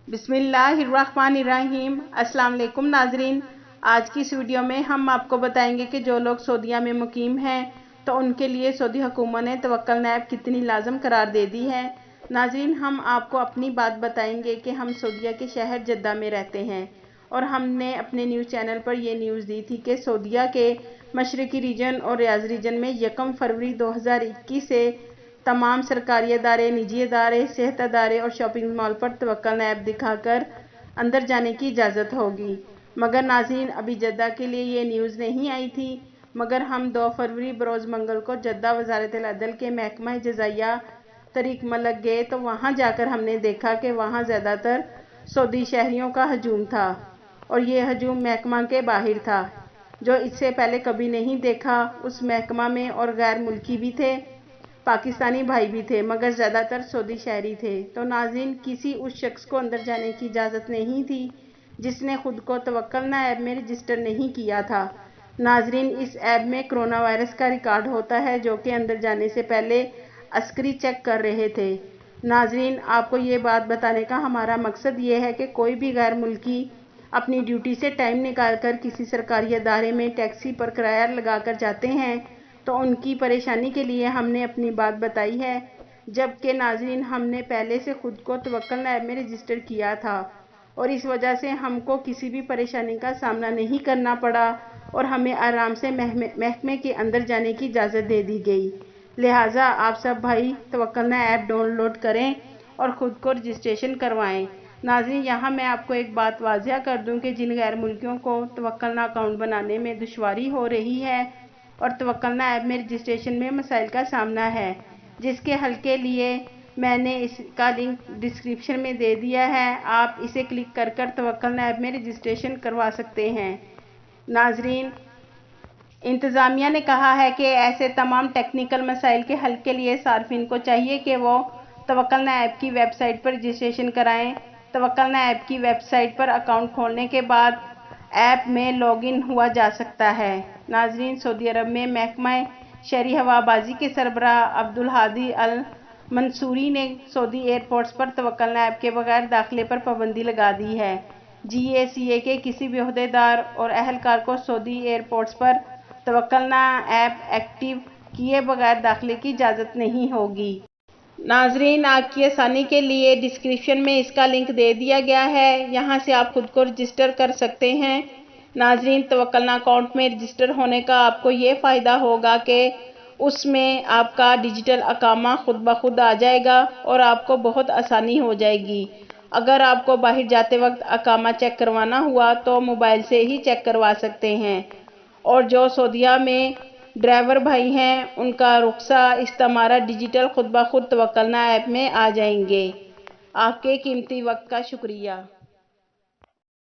बिस्मिल्लाहिर्रहमानिर्रहीम। अस्सलाम वालेकुम नाजरीन। आज की इस वीडियो में हम आपको बताएंगे कि जो लोग सऊदीया में मुकीम हैं तो उनके लिए सऊदी हुकूमत ने तवक्कल नैब कितनी लाजम करार दे दी है। नाजरीन, हम आपको अपनी बात बताएंगे कि हम सऊदीया के शहर जद्दा में रहते हैं और हमने अपने न्यूज़ चैनल पर यह न्यूज़ दी थी कि सऊदीया के मशरकी रीजन और रियाज रीजन में 1 फरवरी 2021 से तमाम सरकारी अदारे, निजी अदारे, सेहत अदारे और शॉपिंग मॉल पर तवक्कल नैब दिखाकर अंदर जाने की इजाज़त होगी। मगर नाज़रीन, अभी जद्दा के लिए ये न्यूज़ नहीं आई थी, मगर हम 2 फरवरी बरोज़ मंगल को जद्दा वज़ारत अदल के महकमा जज़ाइया तरीक मलक गए तो वहाँ जाकर हमने देखा कि वहाँ ज़्यादातर सऊदी शहरियों का हजूम था और ये हजूम महकमा के बाहर था, जो इससे पहले कभी नहीं देखा। उस महकमा में और गैर मुल्की भी थे, पाकिस्तानी भाई भी थे, मगर ज़्यादातर सऊदी शहरी थे। तो नाज़रीन, किसी उस शख्स को अंदर जाने की इजाज़त नहीं थी जिसने खुद को तवक्कल ऐप में रजिस्टर नहीं किया था। नाज़रीन, इस ऐप में कोरोना वायरस का रिकॉर्ड होता है, जो कि अंदर जाने से पहले अस्करी चेक कर रहे थे। नाज़रीन, आपको ये बात बताने का हमारा मकसद ये है कि कोई भी गैर मुल्की अपनी ड्यूटी से टाइम निकालकर किसी सरकारी अदारे में टैक्सी पर किराया लगाकर जाते हैं तो उनकी परेशानी के लिए हमने अपनी बात बताई है। जबकि नाज़रीन, हमने पहले से खुद को तवक्कल ऐप में रजिस्टर किया था और इस वजह से हमको किसी भी परेशानी का सामना नहीं करना पड़ा और हमें आराम से महकमे के अंदर जाने की इजाज़त दे दी गई। लिहाजा आप सब भाई तवक्कल ऐप डाउनलोड करें और ख़ुद को रजिस्ट्रेशन करवाएं। नाज़रीन, यहाँ मैं आपको एक बात वाज़िया कर दूँ कि जिन गैर मुल्कियों को तवक्कल अकाउंट बनाने में दुश्वारी हो रही है और तवक्कल ऐप में रजिस्ट्रेशन में मसाइल का सामना है, जिसके हल के लिए मैंने इसका लिंक डिस्क्रिप्शन में दे दिया है। आप इसे क्लिक कर तवक्कल ऐप में रजिस्ट्रेशन करवा सकते हैं। नाज़रीन, इंतज़ामिया ने कहा है कि ऐसे तमाम टेक्निकल मसाइल के हल के लिए सार्फिन को चाहिए कि वो तवक्कल ऐप की वेबसाइट पर रजिस्ट्रेशन कराएं। तवक्कल ऐप की वेबसाइट पर अकाउंट खोलने के बाद ऐप में लॉगिन हुआ जा सकता है। नाज़रीन, सऊदी अरब में महकमा शहरी हवाबाजी के सरबराह अब्दुल हादी अल मंसूरी ने सऊदी एयरपोर्ट्स पर तवक्कल ऐप के बगैर दाखिले पर पाबंदी लगा दी है। GACA के किसी भी ओहदेदार और अहलकार को सऊदी एयरपोर्ट्स पर तवक्कल ऐप एक्टिव किए बगैर दाखिले की इजाज़त नहीं होगी। नाज़रीन, आपकी आसानी के लिए डिस्क्रिप्शन में इसका लिंक दे दिया गया है, यहाँ से आप खुद को रजिस्टर कर सकते हैं। नाज़रीन, तवक्कल अकाउंट में रजिस्टर होने का आपको ये फ़ायदा होगा कि उसमें आपका डिजिटल अकामा खुद ब खुद आ जाएगा और आपको बहुत आसानी हो जाएगी। अगर आपको बाहर जाते वक्त अकामा चेक करवाना हुआ तो मोबाइल से ही चेक करवा सकते हैं और जो सऊदीया में ड्राइवर भाई हैं उनका रुख्सा इस्तेमारा डिजिटल खुद ब खुद तवक्कल ऐप में आ जाएंगे। आपके कीमती वक्त का शुक्रिया।